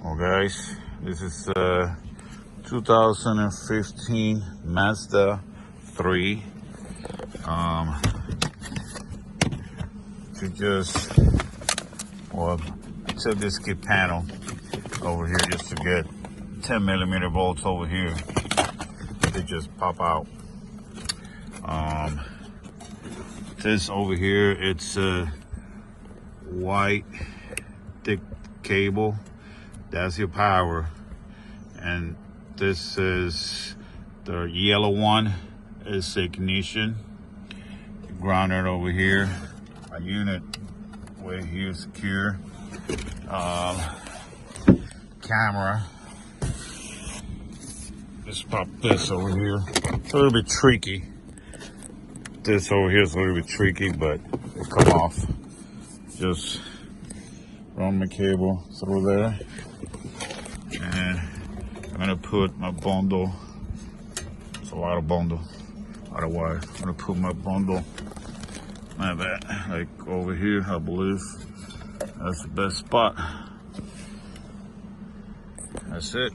Well, guys, this is 2015 Mazda 3. To just took this kit panel over here just to get 10mm bolts over here. They just pop out. This over here, it's a white thick cable. That's your power, and this is the yellow one is ignition. Grounded over here. A unit way here secure. Camera. Just pop this over here. It's a little bit tricky. This over here is a little bit tricky, but it'll come off. Just run my cable through there. And I'm gonna put my bundle. It's a lot of bundle, a lot of wire. I'm gonna put my bundle like that, like over here. I believe that's the best spot. That's it.